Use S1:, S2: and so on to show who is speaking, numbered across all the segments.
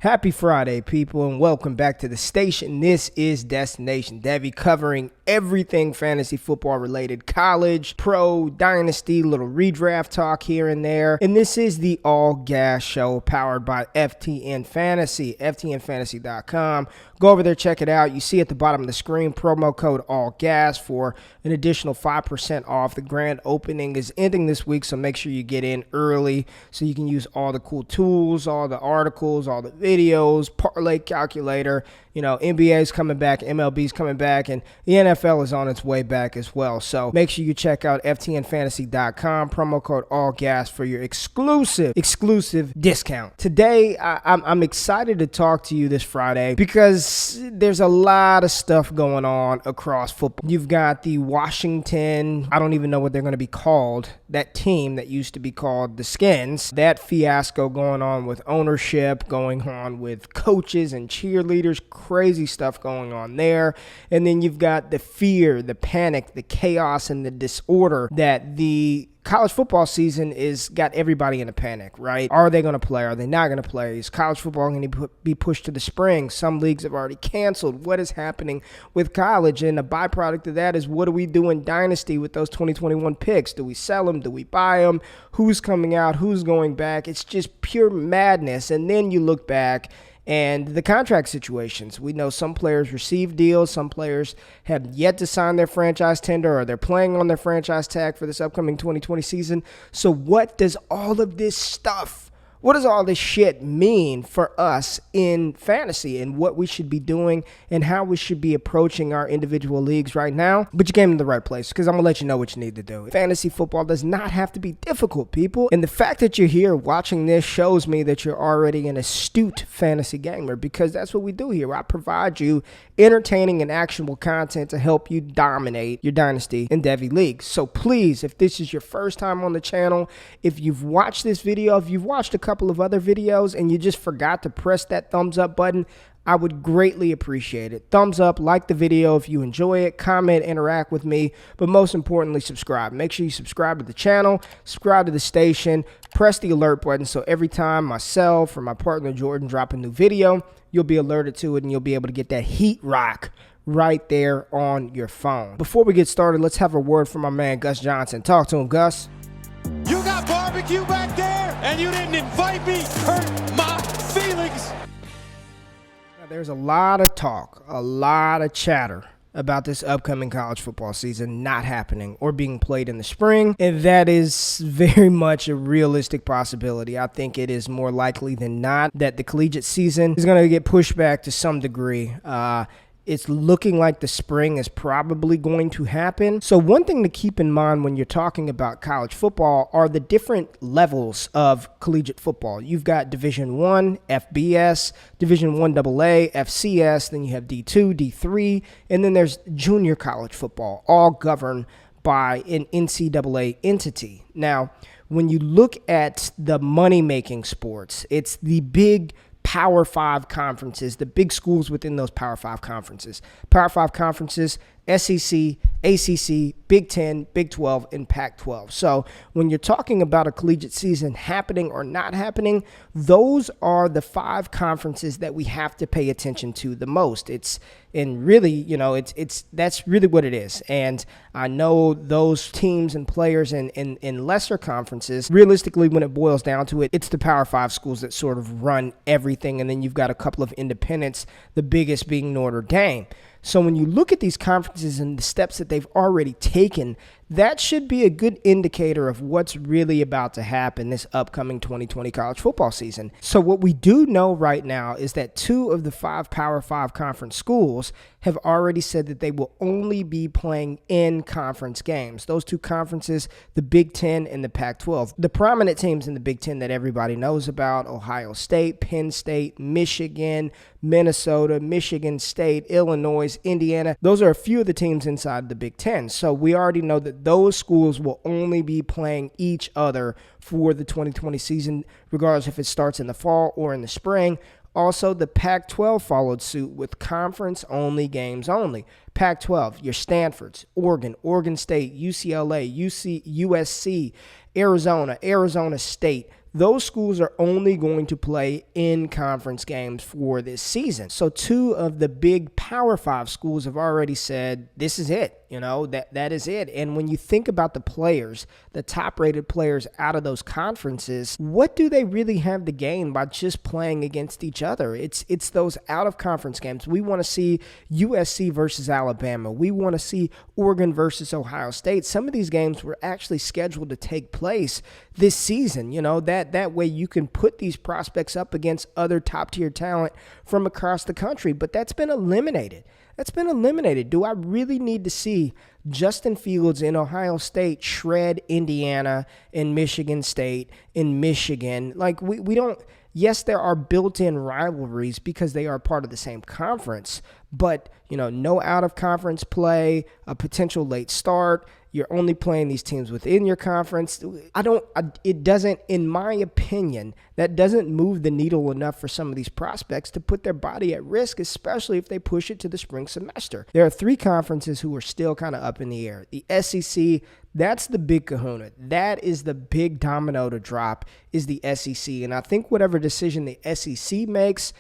S1: Happy Friday, people, and welcome back to the station. This is Destination Devy, covering everything fantasy football related, college, pro, dynasty, little redraft talk here and there. And this is the All Gas Show powered by FTN Fantasy, ftnfantasy.com. Go over there, check it out. You see at the bottom of the screen, promo code ALLGAS for an additional 5% off. The grand opening is ending this week, so make sure you get in early so you can use all the cool tools, all the articles, all the videos, parlay calculator. You know, NBA is coming back, MLB is coming back, and the NFL is on its way back as well. So make sure you check out ftnfantasy.com, promo code ALLGAS for your exclusive discount. Today, I'm excited to talk to you this Friday because there's a lot of stuff going on across football. You've got the Washington, I don't even know what they're going to be called, that team that used to be called the Skins. That fiasco going on with ownership, going on with coaches and cheerleaders, crazy stuff going on there. And then you've got the fear, the panic, the chaos, and the disorder that the college football season is got everybody in a panic, right? Are they going to play? Are they not going to play? Is college football going to be pushed to the spring? Some leagues have already canceled. What is happening with college? And a byproduct of that is, what do we do in Dynasty with those 2021 picks? Do we sell them? Do we buy them? Who's coming out? Who's going back? It's just pure madness. And then you look back and the contract situations. We know some players receive deals. Some players have yet to sign their franchise tender, or they're playing on their franchise tag for this upcoming 2020 season. So what does all of this stuff, what does all this shit mean for us in fantasy, and what we should be doing and how we should be approaching our individual leagues right now? But you came to the right place, because I'm going to let you know what you need to do. Fantasy football does not have to be difficult, people. And the fact that you're here watching this shows me that you're already an astute fantasy gamer, because that's what we do here. I provide you entertaining and actionable content to help you dominate your Dynasty and Devy leagues. So please, if this is your first time on the channel, if you've watched this video, if you've watched a couple of other videos and you just forgot to press that thumbs up button, I would greatly appreciate it. Thumbs up, like the video if you enjoy it, comment, interact with me, but most importantly, subscribe. Make sure you subscribe to the channel, subscribe to the station, press the alert button so every time myself or my partner Jordan drop a new video, you'll be alerted to it and you'll be able to get that heat rock right there on your phone. Before we get started, let's have a word from my man Gus Johnson. Talk to him, Gus.
S2: You got barbecue back there, and you didn't invite me. Hurt my feelings.
S1: There's a lot of talk, a lot of chatter about this upcoming college football season not happening or being played in the spring, and that is very much a realistic possibility. I think it is more likely than not that the collegiate season is going to get pushed back to some degree. It's looking like the spring is probably going to happen. So one thing to keep in mind when you're talking about college football are the different levels of collegiate football. You've got Division I, FBS, Division I AA, FCS, then you have D2, D3, and then there's junior college football, all governed by an NCAA entity. Now, when you look at the money-making sports, it's the big Power 5 conferences, the big schools within those Power 5 conferences. Power 5 conferences, SEC, ACC, Big 10, Big 12, and Pac-12. So when you're talking about a collegiate season happening or not happening, those are the 5 conferences that we have to pay attention to the most. And really, you know, that's really what it is. And I know those teams and players in lesser conferences, realistically, when it boils down to it, it's the Power 5 schools that sort of run everything. And then you've got a couple of independents, the biggest being Notre Dame. So when you look at these conferences and the steps that they've already taken, that should be a good indicator of what's really about to happen this upcoming 2020 college football season. So what we do know right now is that 2 of the 5 Power 5 conference schools have already said that they will only be playing in conference games. Those 2 conferences, the Big 10 and the Pac-12. The prominent teams in the Big 10 that everybody knows about: Ohio State, Penn State, Michigan, Minnesota, Michigan State, Illinois, Indiana. Those are a few of the teams inside the Big 10. So we already know that those schools will only be playing each other for the 2020 season, regardless if it starts in the fall or in the spring. Also, the Pac-12 followed suit with conference-only games only. Pac-12, your Stanfords, Oregon, Oregon State, UCLA, USC, Arizona State. those schools are only going to play in conference games for this season. So 2 of the big Power 5 schools have already said, this is it. That is it. And when you think about the players, the top-rated players out of those conferences, what do they really have to gain by just playing against each other? It's those out-of-conference games. We want to see USC versus Alabama. We want to see Oregon versus Ohio State. Some of these games were actually scheduled to take place this season. That way you can put these prospects up against other top-tier talent from across the country. But that's been eliminated. Do I really need to see Justin Fields in Ohio State shred Indiana and Michigan State in Michigan? Like, we don't. Yes, there are built-in rivalries because they are part of the same conference, but, no out-of-conference play, a potential late start. You're only playing these teams within your conference. It doesn't, in my opinion, that doesn't move the needle enough for some of these prospects to put their body at risk, especially if they push it to the spring semester. There are 3 conferences who are still kind of up in the air. The SEC, that's the big kahuna. That is the big domino to drop, is the SEC. And I think whatever decision the SEC makes,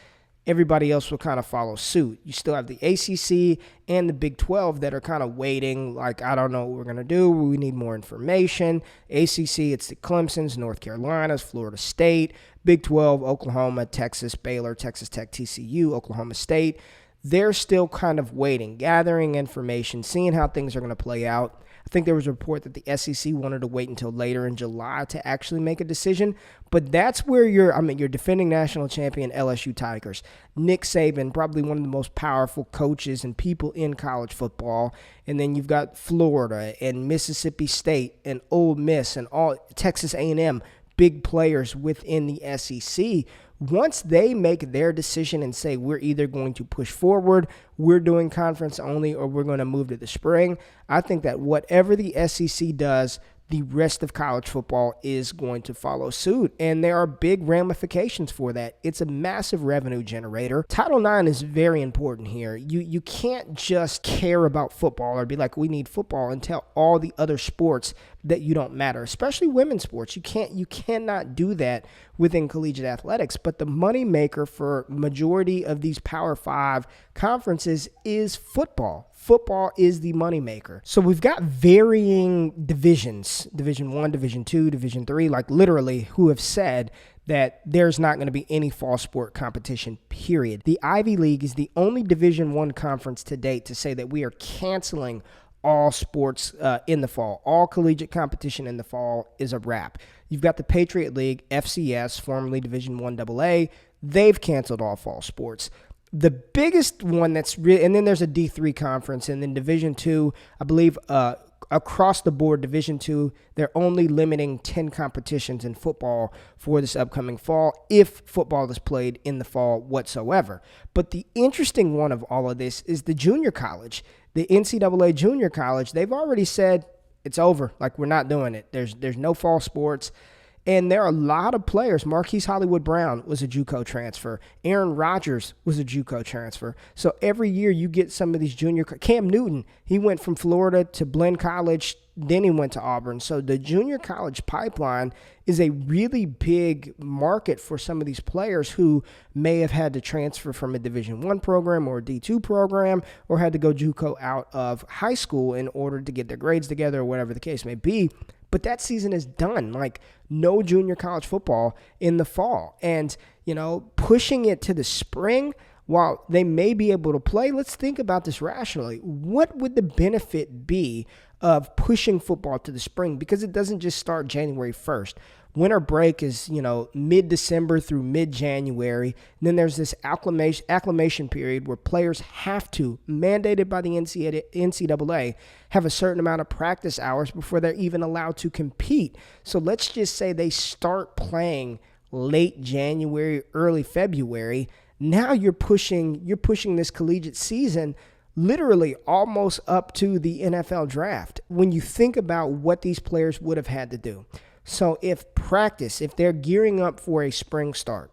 S1: everybody else will kind of follow suit. You still have the ACC and the Big 12 that are kind of waiting, like, I don't know what we're going to do. We need more information. ACC, it's the Clemsons, North Carolinas, Florida State. Big 12, Oklahoma, Texas, Baylor, Texas Tech, TCU, Oklahoma State. They're still kind of waiting, gathering information, seeing how things are going to play out. I think there was a report that the SEC wanted to wait until later in July to actually make a decision. But that's where your defending national champion LSU Tigers, Nick Saban, probably one of the most powerful coaches and people in college football. And then you've got Florida and Mississippi State and Ole Miss and all Texas A&M, big players within the SEC. Once they make their decision and say, we're either going to push forward, we're doing conference only, or we're going to move to the spring, I think that whatever the SEC does, the rest of college football is going to follow suit. And there are big ramifications for that. It's a massive revenue generator. Title IX is very important here. You can't just care about football or be like, we need football, and tell all the other sports that you don't matter, especially women's sports. You cannot do that within collegiate athletics. But the moneymaker for majority of these Power 5 conferences is football. Football is the moneymaker. So we've got varying divisions, Division 1, Division 2, Division 3, like literally, who have said that there's not going to be any fall sport competition, period. The Ivy League is the only Division 1 conference to date to say that we are canceling all sports in the fall. All collegiate competition in the fall is a wrap. You've got the Patriot League, FCS, formerly Division 1 AA. They've canceled all fall sports. The biggest one that's really, and then there's a D3 conference, and then Division 2, I believe across the board, Division 2, they're only limiting 10 competitions in football for this upcoming fall, if football is played in the fall whatsoever. But the interesting one of all of this is the junior college. The NCAA junior college, they've already said it's over. Like, we're not doing it. There's no fall sports. And there are a lot of players. Marquise Hollywood Brown was a JUCO transfer. Aaron Rodgers was a JUCO transfer. So every year you get some of these junior. Cam Newton, he went from Florida to Blinn College, then he went to Auburn. So the junior college pipeline is a really big market for some of these players who may have had to transfer from a Division I program or a D2 program, or had to go JUCO out of high school in order to get their grades together, or whatever the case may be. But that season is done. Like, no junior college football in the fall. And, pushing it to the spring, while they may be able to play, let's think about this rationally. What would the benefit be of pushing football to the spring? Because it doesn't just start January 1st. Winter break is, mid-December through mid-January. Then there's this acclimation period where players have to, mandated by the NCAA, have a certain amount of practice hours before they're even allowed to compete. So let's just say they start playing late January, early February. Now you're pushing this collegiate season literally almost up to the NFL draft when you think about what these players would have had to do. So if they're gearing up for a spring start,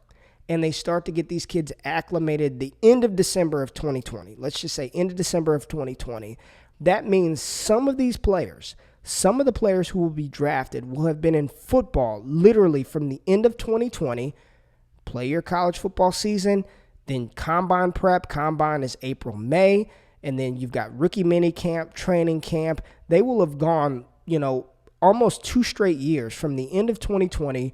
S1: and they start to get these kids acclimated the end of December of 2020, let's just say end of December of 2020, that means some of these players, some of the players who will be drafted will have been in football literally from the end of 2020, play your college football season, then combine prep. Combine is April, May, and then you've got rookie mini camp, training camp. They will have gone, almost 2 straight years from the end of 2020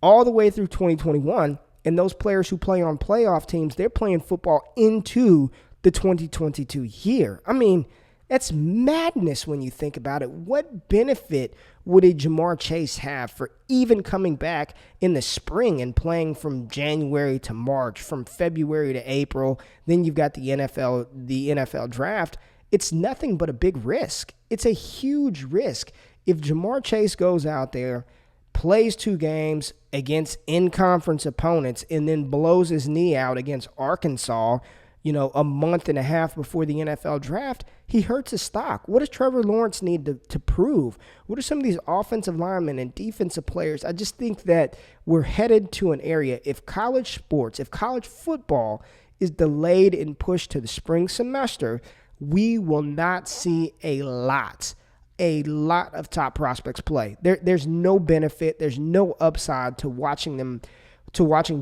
S1: all the way through 2021. And those players who play on playoff teams, they're playing football into the 2022 year. I mean, that's madness when you think about it. What benefit would a Ja'Marr Chase have for even coming back in the spring and playing from January to March, from February to April? Then you've got the NFL draft. It's nothing but a big risk. It's a huge risk. If Ja'Marr Chase goes out there, plays 2 games against in-conference opponents, and then blows his knee out against Arkansas, a month and a half before the NFL draft, he hurts his stock. What does Trevor Lawrence need to prove? What are some of these offensive linemen and defensive players? I just think that we're headed to an area, if college football is delayed and pushed to the spring semester, we will not see a lot of top prospects play. There's no benefit. There's no upside to watching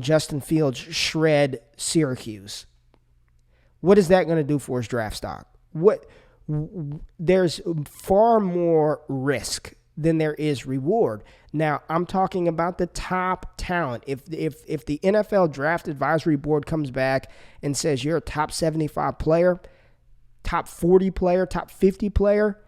S1: Justin Fields shred Syracuse. What is that going to do for his draft stock? There's far more risk than there is reward. Now, I'm talking about the top talent. If the NFL Draft Advisory Board comes back and says you're a top 75 player, top 40 player, top 50 player,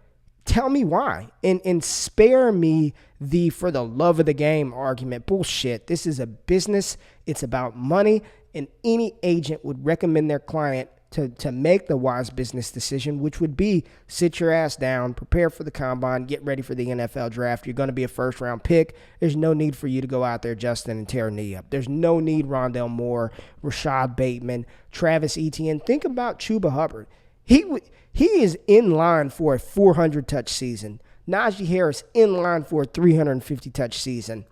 S1: tell me why. And spare me the for the love of the game argument. Bullshit. This is a business. It's about money. And any agent would recommend their client to make the wise business decision, which would be sit your ass down, prepare for the combine, get ready for the NFL draft. You're going to be a first-round pick. There's no need for you to go out there, Justin, and tear a knee up. There's no need, Rondale Moore, Rashad Bateman, Travis Etienne. Think about Chuba Hubbard. He is in line for a 400-touch season. Najee Harris in line for a 350-touch season.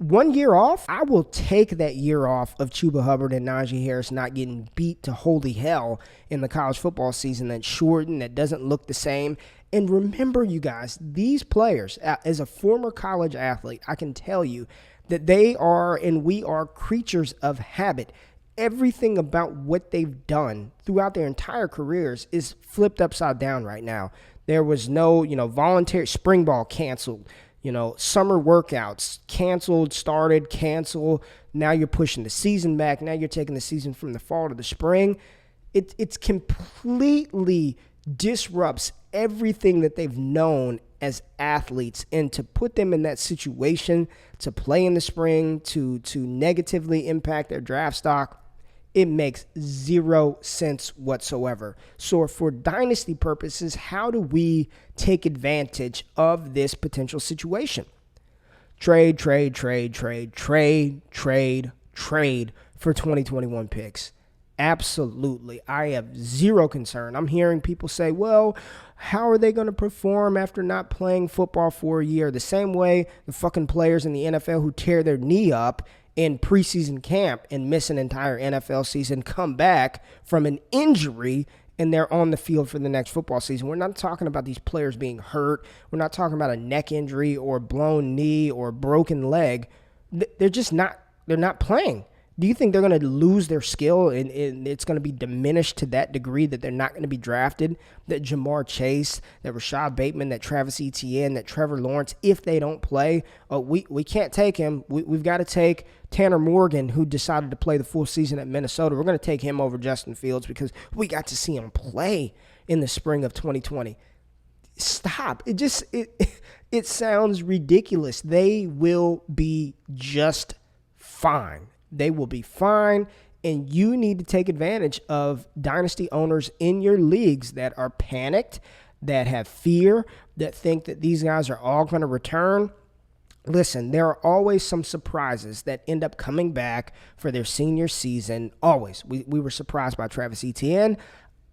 S1: 1 year off, I will take that year off of Chuba Hubbard and Najee Harris not getting beat to holy hell in the college football season that's shortened, that doesn't look the same. And remember, you guys, these players, as a former college athlete, I can tell you that they are and we are creatures of habit. Everything about what they've done throughout their entire careers is flipped upside down right now. There was no, voluntary spring ball canceled. Summer workouts, canceled, started, canceled. Now you're pushing the season back. Now you're taking the season from the fall to the spring. It's completely disrupts everything that they've known as athletes. And to put them in that situation, to play in the spring, to negatively impact their draft stock, it makes 0 sense whatsoever. So for dynasty purposes, how do we take advantage of this potential situation? Trade for 2021 picks. Absolutely. I have 0 concern. I'm hearing people say, well, how are they going to perform after not playing football for a year? The same way the fucking players in the NFL who tear their knee up in preseason camp and miss an entire NFL season, come back from an injury, and they're on the field for the next football season. We're not talking about these players being hurt. We're not talking about a neck injury or blown knee or broken leg. They're not playing. Do you think they're going to lose their skill and it's going to be diminished to that degree that they're not going to be drafted? That Ja'Marr Chase, that Rashad Bateman, that Travis Etienne, that Trevor Lawrence, if they don't play, we can't take him. We've got to take Tanner Morgan, who decided to play the full season at Minnesota. We're going to take him over Justin Fields because we got to see him play in the spring of 2020. Stop. It sounds ridiculous. They will be just fine. They will be fine, and you need to take advantage of dynasty owners in your leagues that are panicked, that have fear, that think that these guys are all going to return. Listen, there are always some surprises that end up coming back for their senior season. Always. We were surprised by Travis Etienne.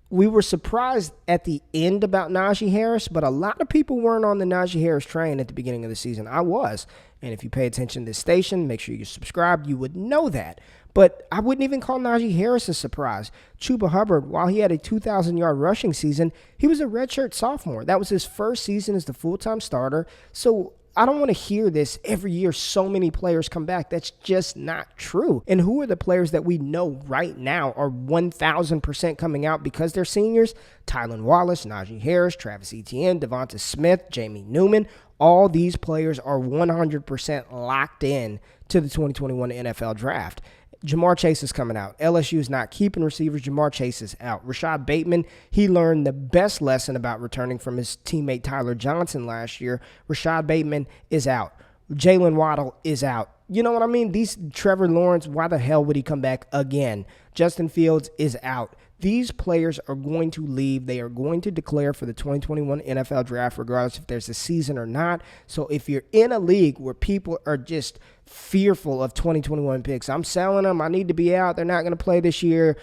S1: We were surprised at the end about Najee Harris, but a lot of people weren't on the Najee Harris train at the beginning of the season. I was. And if you pay attention to this station, make sure you subscribe. You would know that. But I wouldn't even call Najee Harris a surprise. Chuba Hubbard, while he had a 2,000-yard rushing season, he was a redshirt sophomore. That was his first season as the full-time starter. So I don't want to hear this every year so many players come back. That's just not true. And who are the players that we know right now are 1,000% coming out because they're seniors? Tylan Wallace, Najee Harris, Travis Etienne, Devonta Smith, Jamie Newman. All these players are 100% locked in to the 2021 NFL Draft. Jamar Chase is coming out. LSU is not keeping receivers. Jamar Chase is out. Rashad Bateman, he learned the best lesson about returning from his teammate Tyler Johnson last year. Rashad Bateman is out. Jalen Waddle is out. You know what I mean? Trevor Lawrence, why the hell would he come back again? Justin Fields is out. These players are going to leave. They are going to declare for the 2021 NFL Draft, regardless if there's a season or not. So if you're in a league where people are just fearful of 2021 picks, I'm selling them. I need to be out. They're not going to play this year.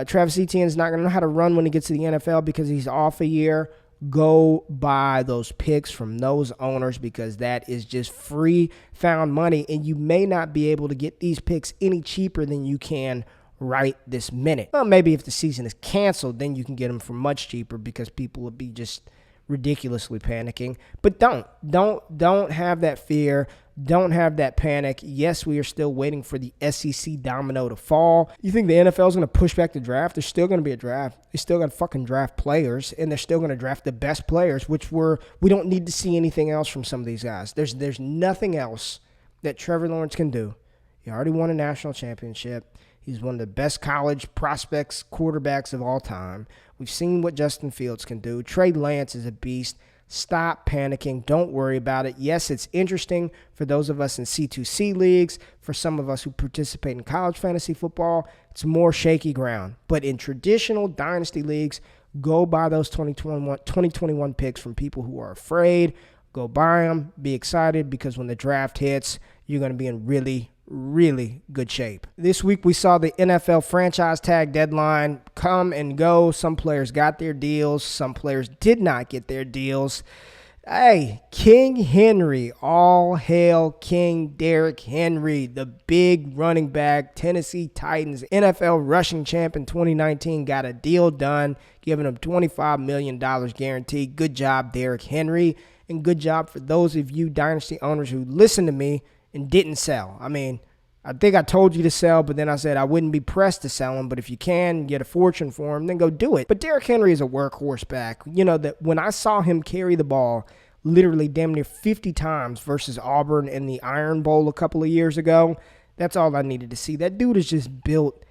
S1: Travis Etienne is not going to know how to run when he gets to the NFL because he's off a year. Go buy those picks from those owners because that is just free found money, and you may not be able to get these picks any cheaper than you can right this minute. Well, maybe if the season is canceled, then you can get them for much cheaper because people would be just ridiculously panicking. But don't have that fear. Don't have that panic. Yes, we are still waiting for the SEC domino to fall. You think the NFL is going to push back the draft? There's still going to be a draft. They still got to fucking draft players, and they're still going to draft the best players, which we don't need to see anything else from some of these guys. There's nothing else that Trevor Lawrence can do. He already won a national championship. He's one of the best college prospects, quarterbacks of all time. We've seen what Justin Fields can do. Trey Lance is a beast. Stop panicking. Don't worry about it. Yes, it's interesting for those of us in C2C leagues. For some of us who participate in college fantasy football, it's more shaky ground. But in traditional dynasty leagues, go buy those 2021 picks from people who are afraid. Go buy them. Be excited because when the draft hits, you're going to be in really good shape. This week we saw the NFL franchise tag deadline come and go. Some players got their deals. Some players did not get their deals. Hey, King Henry, all hail King Derrick Henry, the big running back, Tennessee Titans, NFL rushing champ in 2019, got a deal done, giving him $25 million guaranteed. Good job, Derrick Henry, and good job for those of you Dynasty owners who listened to me and didn't sell. I mean, I think I told you to sell, but then I said I wouldn't be pressed to sell him. But if you can get a fortune for him, then go do it. But Derrick Henry is a workhorse back. You know, that when I saw him carry the ball literally damn near 50 times versus Auburn in the Iron Bowl a couple of years ago, that's all I needed to see. That dude is just built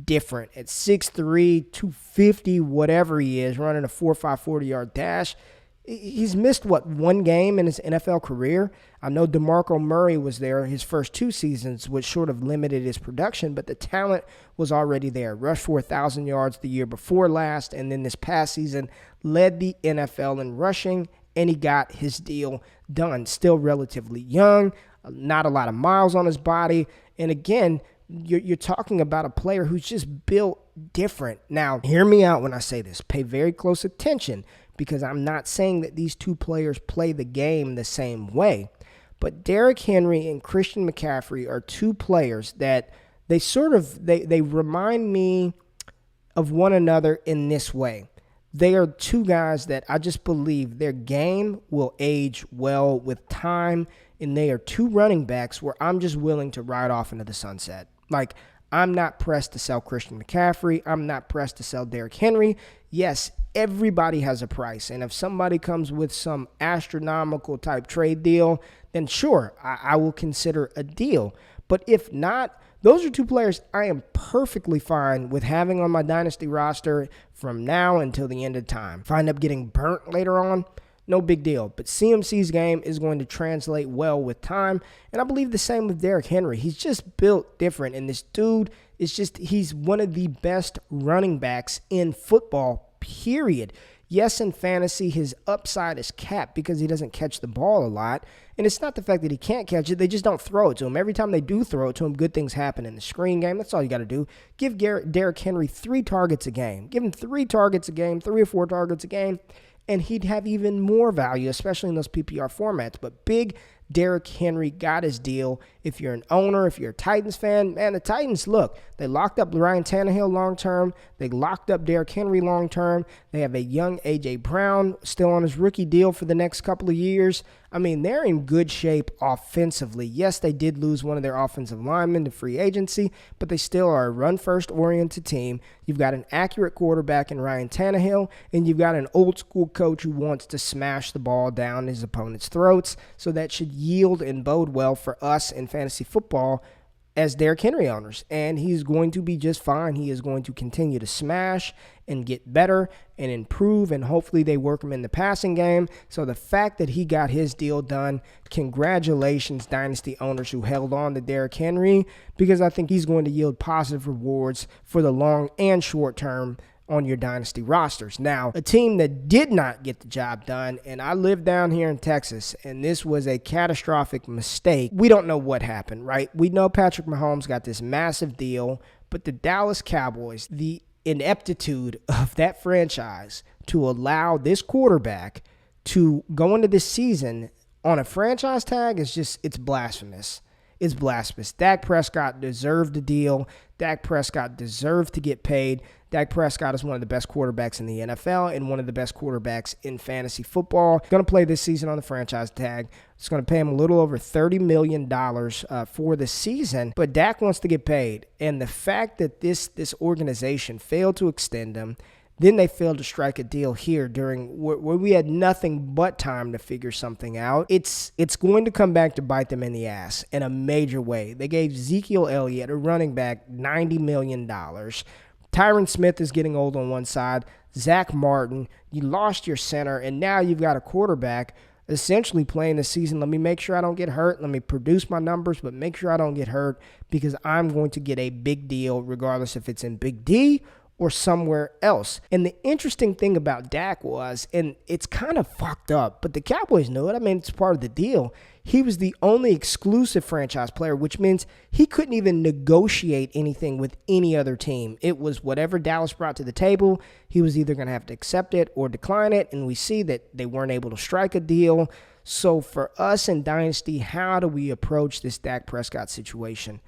S1: different. At 6'3", 250, whatever he is, running a 4.5 40-yard dash. He's missed, one game in his NFL career? I know DeMarco Murray was there his first 2 seasons, which sort of limited his production, but the talent was already there. Rushed for 1,000 yards the year before last, and then this past season led the NFL in rushing, and he got his deal done. Still relatively young, not a lot of miles on his body, and again, you're talking about a player who's just built different. Now, hear me out when I say this. Pay very close attention, because I'm not saying that these two players play the game the same way. But Derrick Henry and Christian McCaffrey are two players that they remind me of one another in this way. They are two guys that I just believe their game will age well with time, and they are two running backs where I'm just willing to ride off into the sunset. Like, I'm not pressed to sell Christian McCaffrey. I'm not pressed to sell Derrick Henry. Yes, everybody has a price, and if somebody comes with some astronomical type trade deal, then sure, I will consider a deal. But if not, those are two players I am perfectly fine with having on my Dynasty roster from now until the end of time. If I end up getting burnt later on, no big deal. But CMC's game is going to translate well with time, and I believe the same with Derrick Henry. He's just built different, and this dude is he's one of the best running backs in football, period. Yes, in fantasy, his upside is capped because he doesn't catch the ball a lot. And it's not the fact that he can't catch it. They just don't throw it to him. Every time they do throw it to him, good things happen in the screen game. That's all you got to do. Give Derrick Henry 3 targets a game. Give him 3 targets a game, 3 or 4 targets a game, and he'd have even more value, especially in those PPR formats. But big Derrick Henry got his deal. If you're an owner, if you're a Titans fan, man, the Titans, look, they locked up Ryan Tannehill long-term. They locked up Derrick Henry long-term. They have a young A.J. Brown still on his rookie deal for the next couple of years. I mean, they're in good shape offensively. Yes, they did lose one of their offensive linemen to free agency, but they still are a run-first oriented team. You've got an accurate quarterback in Ryan Tannehill, and you've got an old-school coach who wants to smash the ball down his opponent's throats, so that should yield and bode well for us in fantasy football as Derrick Henry owners, and he's going to be just fine. He is going to continue to smash and get better and improve, and hopefully they work him in the passing game. So the fact that he got his deal done, congratulations, Dynasty owners who held on to Derrick Henry, because I think he's going to yield positive rewards for the long and short term on your Dynasty rosters. Now, a team that did not get the job done, and I live down here in Texas, and this was a catastrophic mistake. We don't know what happened, right? We know Patrick Mahomes got this massive deal, but the Dallas Cowboys, the ineptitude of that franchise to allow this quarterback to go into this season on a franchise tag is just, it's blasphemous. It's blasphemous. Dak Prescott deserved the deal. Dak Prescott deserved to get paid. Dak Prescott is one of the best quarterbacks in the NFL and one of the best quarterbacks in fantasy football. Going to play this season on the franchise tag. It's going to pay him a little over $30 million for the season, but Dak wants to get paid. And the fact that this organization failed to extend him, then they failed to strike a deal here during where we had nothing but time to figure something out. It's going to come back to bite them in the ass in a major way. They gave Ezekiel Elliott, a running back, $90 million. Tyron Smith is getting old on one side. Zach Martin, you lost your center, and now you've got a quarterback essentially playing the season. Let me make sure I don't get hurt. Let me produce my numbers, but make sure I don't get hurt because I'm going to get a big deal regardless if it's in Big D or somewhere else. And the interesting thing about Dak was, and it's kind of fucked up, but the Cowboys knew it. I mean, it's part of the deal. He was the only exclusive franchise player, which means he couldn't even negotiate anything with any other team. It was whatever Dallas brought to the table, he was either going to have to accept it or decline it, and we see that they weren't able to strike a deal. So for us in Dynasty, how do we approach this Dak Prescott situation?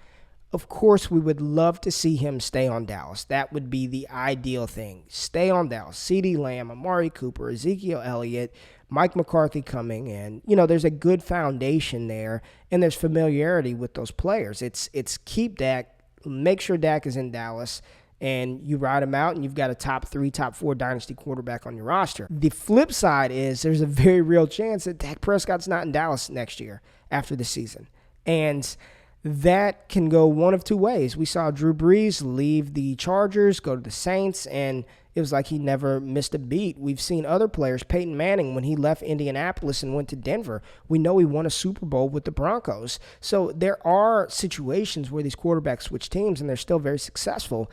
S1: Of course, we would love to see him stay on Dallas. That would be the ideal thing. Stay on Dallas. CeeDee Lamb, Amari Cooper, Ezekiel Elliott, Mike McCarthy coming in. You know, there's a good foundation there, and there's familiarity with those players. It's keep Dak, make sure Dak is in Dallas, and you ride him out, and you've got a top 3, top 4 Dynasty quarterback on your roster. The flip side is there's a very real chance that Dak Prescott's not in Dallas next year after the season. And that can go one of two ways. We saw Drew Brees leave the Chargers, go to the Saints, and it was like he never missed a beat. We've seen other players, Peyton Manning, when he left Indianapolis and went to Denver, we know he won a Super Bowl with the Broncos. So there are situations where these quarterbacks switch teams, and they're still very successful.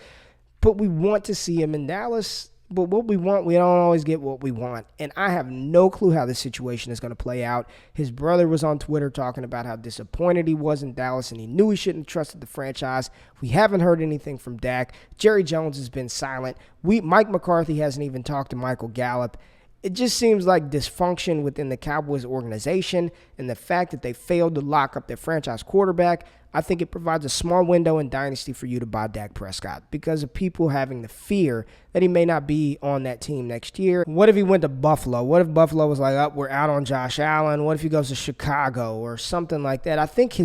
S1: But we want to see him in Dallas. But what we want, we don't always get what we want. And I have no clue how this situation is going to play out. His brother was on Twitter talking about how disappointed he was in Dallas and he knew he shouldn't have trusted the franchise. We haven't heard anything from Dak. Jerry Jones has been silent. Mike McCarthy hasn't even talked to Michael Gallup. It just seems like dysfunction within the Cowboys organization, and the fact that they failed to lock up their franchise quarterback. I think it provides a small window in Dynasty for you to buy Dak Prescott because of people having the fear that he may not be on that team next year. What if he went to Buffalo? What if Buffalo was like, oh, we're out on Josh Allen? What if he goes to Chicago or something like that? I think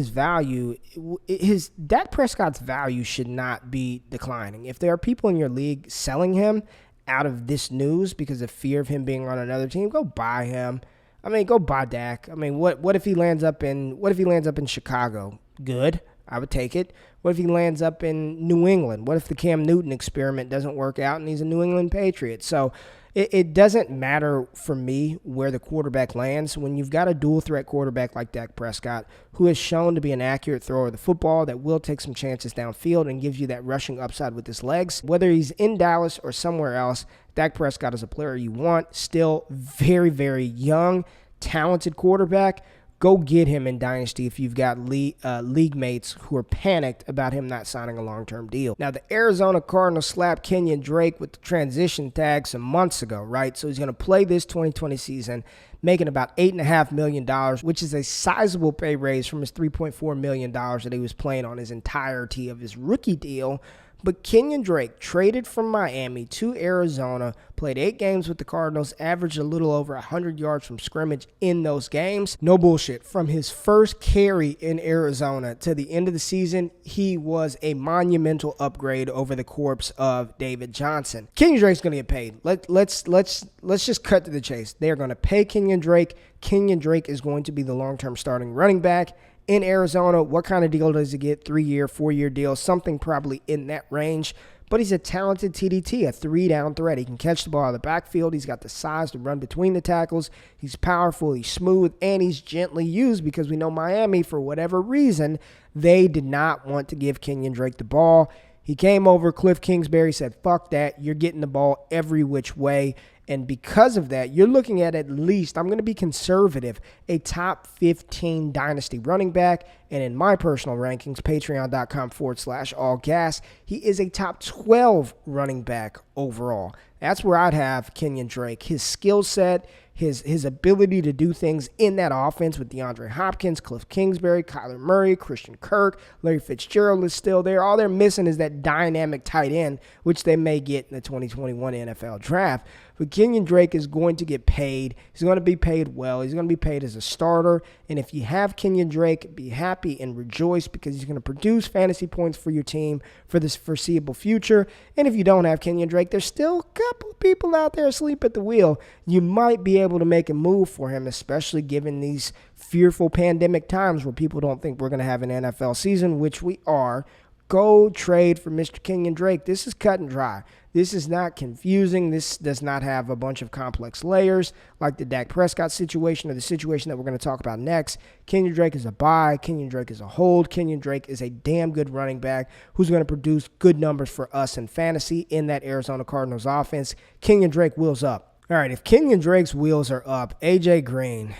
S1: Dak Prescott's value should not be declining. If there are people in your league selling him out of this news because of fear of him being on another team, go buy him. I mean, go buy Dak. I mean, what if he lands up in Chicago? Good. I would take it. What if he lands up in New England? What if the Cam Newton experiment doesn't work out and he's a New England Patriot? So it doesn't matter for me where the quarterback lands. When you've got a dual-threat quarterback like Dak Prescott, who has shown to be an accurate thrower of the football that will take some chances downfield and gives you that rushing upside with his legs, whether he's in Dallas or somewhere else, Dak Prescott is a player you want. Still very, very young, talented quarterback. Go get him in Dynasty if you've got league mates who are panicked about him not signing a long-term deal. Now, the Arizona Cardinals slapped Kenyan Drake with the transition tag some months ago, right? So he's going to play this 2020 season, making about $8.5 million, which is a sizable pay raise from his $3.4 million that he was playing on his entirety of his rookie deal. But Kenyan Drake traded from Miami to Arizona, played 8 games with the Cardinals, averaged a little over 100 yards from scrimmage in those games. No bullshit. From his first carry in Arizona to the end of the season, he was a monumental upgrade over the corpse of David Johnson. Kenyan Drake's going to get paid. Let's just cut to the chase. They're going to pay Kenyan Drake. Kenyan Drake is going to be the long-term starting running back in Arizona. What kind of deal does he get? 3-year, 4-year deal, something probably in that range. But he's a talented TDT, a 3-down threat. He can catch the ball out of the backfield. He's got the size to run between the tackles. He's powerful, he's smooth, and he's gently used because we know Miami, for whatever reason, they did not want to give Kenyan Drake the ball. He came over, Cliff Kingsbury said, fuck that, you're getting the ball every which way. And because of that, you're looking at least, I'm going to be conservative, a top 15 Dynasty running back. And in my personal rankings, patreon.com/allgas, he is a top 12 running back overall. That's where I'd have Kenyan Drake. His skill set, his ability to do things in that offense with DeAndre Hopkins, Cliff Kingsbury, Kyler Murray, Christian Kirk, Larry Fitzgerald is still there. All they're missing is that dynamic tight end, which they may get in the 2021 NFL draft. But Kenyan Drake is going to get paid. He's going to be paid well. He's going to be paid as a starter. And if you have Kenyan Drake, be happy and rejoice because he's going to produce fantasy points for your team for this foreseeable future. And if you don't have Kenyan Drake, there's still a couple of people out there asleep at the wheel. You might be able to make a move for him, especially given these fearful pandemic times where people don't think we're going to have an NFL season, which we are. Go trade for Mr. Kenyan Drake. This is cut and dry. This is not confusing. This does not have a bunch of complex layers like the Dak Prescott situation or the situation that we're going to talk about next. Kenyan Drake is a buy. Kenyan Drake is a hold. Kenyan Drake is a damn good running back who's going to produce good numbers for us in fantasy in that Arizona Cardinals offense. Kenyan Drake wheels up. All right, if Kenyan Drake's wheels are up, AJ Green...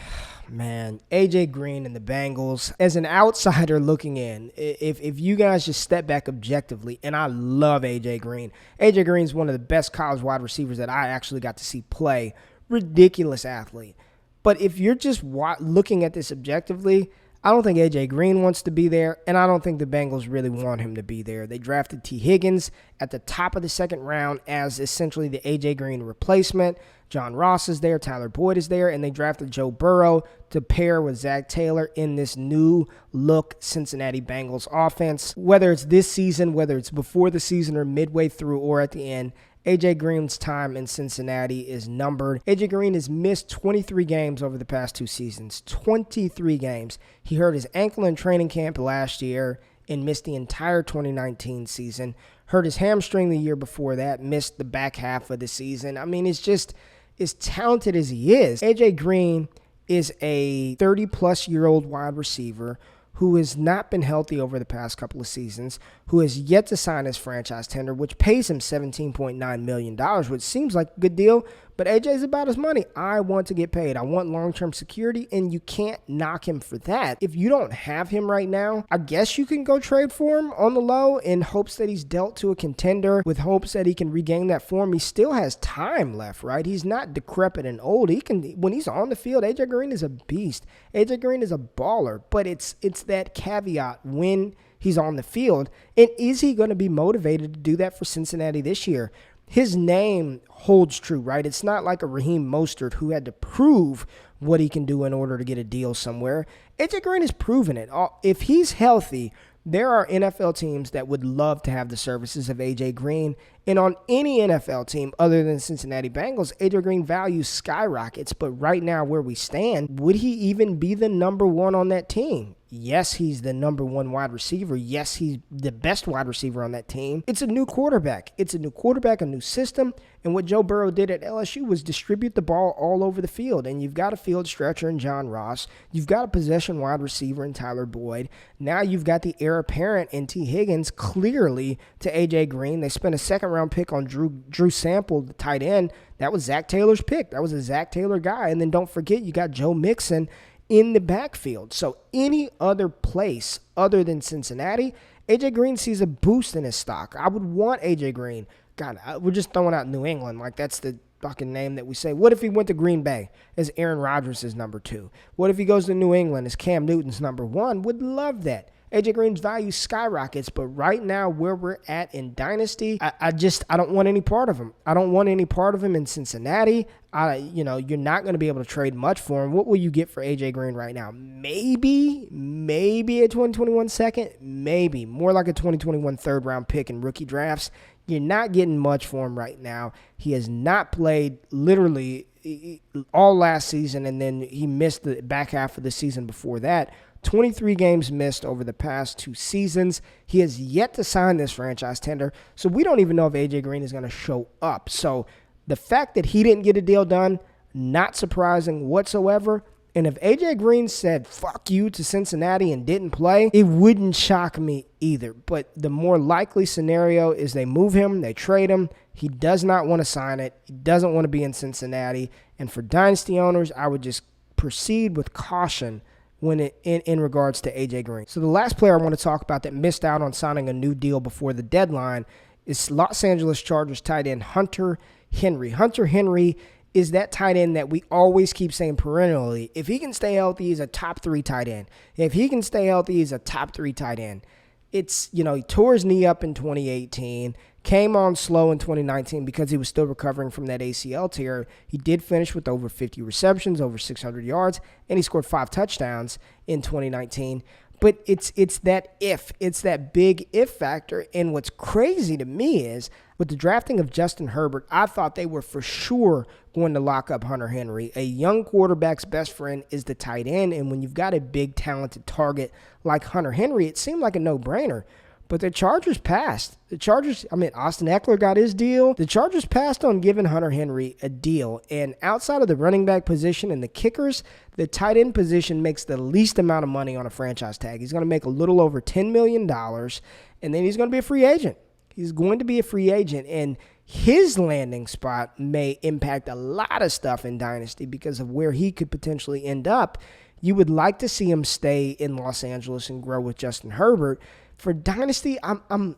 S1: Man, AJ Green and the Bengals, as an outsider looking in, if you guys just step back objectively, and I love AJ Green. AJ Green's one of the best college wide receivers that I actually got to see play. Ridiculous athlete. But if you're just looking at this objectively, I don't think AJ Green wants to be there, and I don't think the Bengals really want him to be there. They drafted T. Higgins at the top of the second round as essentially the AJ Green replacement. John Ross is there, Tyler Boyd is there, and they drafted Joe Burrow to pair with Zach Taylor in this new look Cincinnati Bengals offense. Whether it's this season, whether it's before the season or midway through or at the end, AJ Green's time in Cincinnati is numbered. AJ Green has missed 23 games over the past 2 seasons. 23 games. He hurt his ankle in training camp last year and missed the entire 2019 season. Hurt his hamstring the year before that, missed the back half of the season. I mean, it's just, as talented as he is, AJ Green is a 30-plus-year-old wide receiver who has not been healthy over the past couple of seasons, who has yet to sign his franchise tender, which pays him $17.9 million, which seems like a good deal, but AJ's about his money. I want to get paid. I want long-term security, and you can't knock him for that. If you don't have him right now, I guess you can go trade for him on the low in hopes that he's dealt to a contender, with hopes that he can regain that form. He still has time left, right? He's not decrepit and old. He can, when he's on the field, AJ Green is a beast. AJ Green is a baller, but it's that caveat when he's on the field. And is he going to be motivated to do that for Cincinnati this year? His name holds true, right? It's not like a Raheem Mostert who had to prove what he can do in order to get a deal somewhere. AJ Green has proven it. If he's healthy, there are NFL teams that would love to have the services of AJ Green. And on any NFL team other than Cincinnati Bengals, AJ Green value skyrockets. But right now where we stand, would he even be the number one on that team? Yes, he's the number one wide receiver. Yes, he's the best wide receiver on that team. It's a new quarterback. It's a new quarterback, a new system. And what Joe Burrow did at LSU was distribute the ball all over the field. And you've got a field stretcher in John Ross. You've got a possession wide receiver in Tyler Boyd. Now you've got the heir apparent in T. Higgins clearly to AJ Green. They spent a second-round pick on Drew Sample, the tight end. That was Zach Taylor's pick. That was a Zach Taylor guy. And then don't forget, you got Joe Mixon in the backfield. So any other place other than Cincinnati, AJ Green sees a boost in his stock. I would want AJ Green. God, we're just throwing out New England like that's the fucking name that we say. What if he went to Green Bay as Aaron Rodgers is number 2? What if he goes to New England as Cam Newton's number 1? Would love that. AJ Green's value skyrockets, but right now where we're at in Dynasty, I don't want any part of him. I don't want any part of him in Cincinnati. You're not going to be able to trade much for him. What will you get for AJ Green right now? Maybe a 2021 second, maybe more like a 2021 third round pick in rookie drafts. You're not getting much for him right now. He has not played literally all last season, and then he missed the back half of the season before that. 23 games missed over the past 2 seasons. He has yet to sign this franchise tender, so we don't even know if AJ Green is going to show up. So the fact that he didn't get a deal done, not surprising whatsoever. And if AJ Green said, fuck you to Cincinnati and didn't play, it wouldn't shock me either. But the more likely scenario is they move him, they trade him. He does not want to sign it. He doesn't want to be in Cincinnati. And for Dynasty owners, I would just proceed with caution in regards to AJ Green. So the last player I want to talk about that missed out on signing a new deal before the deadline is Los Angeles Chargers tight end Hunter Henry. Hunter Henry is that tight end that we always keep saying perennially. If he can stay healthy, he's a top 3 tight end. If he can stay healthy, he's a top 3 tight end. It's, he tore his knee up in 2018, came on slow in 2019 because he was still recovering from that ACL tear. He did finish with over 50 receptions, over 600 yards, and he scored 5 touchdowns in 2019. But it's that big if factor. And what's crazy to me is with the drafting of Justin Herbert, I thought they were for sure going to lock up Hunter Henry. A young quarterback's best friend is the tight end. And when you've got a big, talented target like Hunter Henry, it seemed like a no-brainer. But the Chargers passed. Austin Eckler got his deal. The Chargers passed on giving Hunter Henry a deal. And outside of the running back position and the kickers, the tight end position makes the least amount of money on a franchise tag. He's going to make a little over $10 million, and then he's going to be a free agent. He's going to be a free agent, and his landing spot may impact a lot of stuff in Dynasty because of where he could potentially end up. You would like to see him stay in Los Angeles and grow with Justin Herbert. For Dynasty, I'm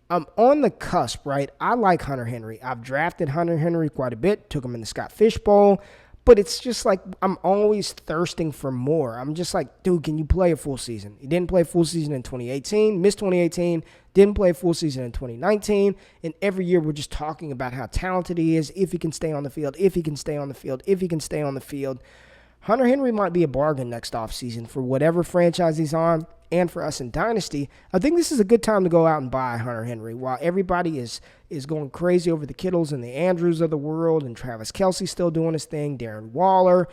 S1: on the cusp, right? I like Hunter Henry. I've drafted Hunter Henry quite a bit, took him in the Scott Fish Bowl, but it's just like I'm always thirsting for more. I'm just like, dude, can you play a full season? He didn't play a full season in 2018, missed 2018, didn't play a full season in 2019, and every year we're just talking about how talented he is, if he can stay on the field, if he can stay on the field, if he can stay on the field. Hunter Henry might be a bargain next offseason for whatever franchise he's on. And for us in Dynasty, I think this is a good time to go out and buy Hunter Henry. While everybody is going crazy over the Kittles and the Andrews of the world, and Travis Kelce still doing his thing, Darren Waller,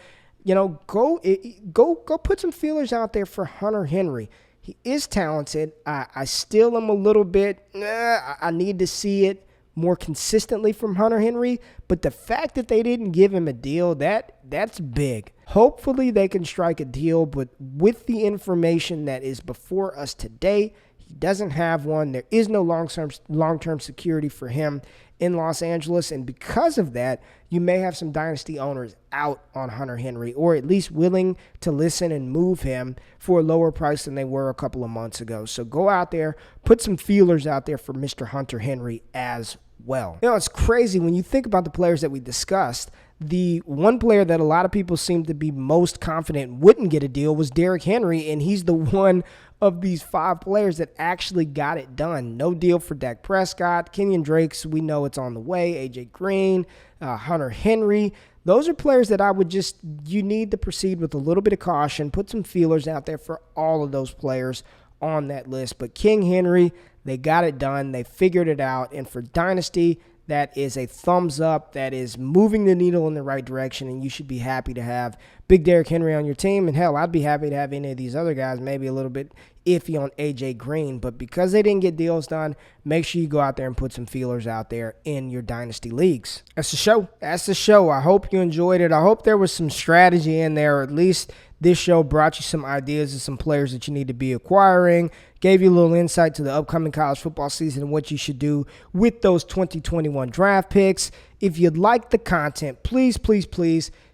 S1: go put some feelers out there for Hunter Henry. He is talented. I still am a little bit, I need to see it more consistently from Hunter Henry, but the fact that they didn't give him a deal, that's big. Hopefully they can strike a deal, but with the information that is before us today, he doesn't have one. There is no long-term security for him in Los Angeles, and because of that, you may have some Dynasty owners out on Hunter Henry, or at least willing to listen and move him for a lower price than they were a couple of months ago. So go out there, put some feelers out there for Mr. Hunter Henry as well. It's crazy when you think about the players that we discussed. The one player that a lot of people seem to be most confident wouldn't get a deal was Derrick Henry, and he's the one of these 5 players that actually got it done. No deal for Dak Prescott. Kenyan Drake's, we know it's on the way. AJ Green, Hunter Henry. Those are players that you need to proceed with a little bit of caution. Put some feelers out there for all of those players on that list. But King Henry, they got it done. They figured it out. And for Dynasty, that is a thumbs up. That is moving the needle in the right direction, and you should be happy to have big Derrick Henry on your team. And hell, I'd be happy to have any of these other guys, maybe a little bit iffy on AJ Green. But because they didn't get deals done, make sure you go out there and put some feelers out there in your Dynasty leagues. That's the show. I hope you enjoyed it. I hope there was some strategy in there, or at least this show brought you some ideas of some players that you need to be acquiring, gave you a little insight to the upcoming college football season and what you should do with those 2021 draft picks. If you'd like the content, please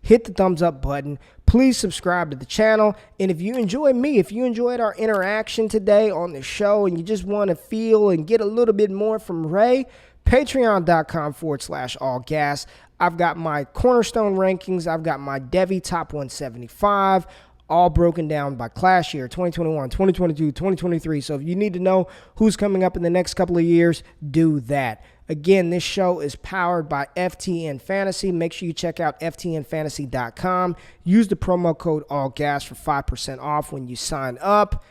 S1: hit the thumbs up button. please subscribe to the channel. And if you enjoyed me, if you enjoyed our interaction today on the show and you just want to feel and get a little bit more from Ray, patreon.com/allgas. I've got my cornerstone rankings. I've got my Devy top 175, all broken down by class year, 2021, 2022, 2023. So if you need to know who's coming up in the next couple of years, do that. Again, this show is powered by FTN Fantasy. Make sure you check out ftnfantasy.com. Use the promo code ALLGAS for 5% off when you sign up.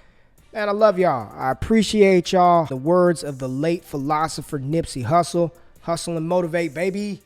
S1: Man, I love y'all. I appreciate y'all. The words of the late philosopher Nipsey Hussle. Hustle and motivate, baby.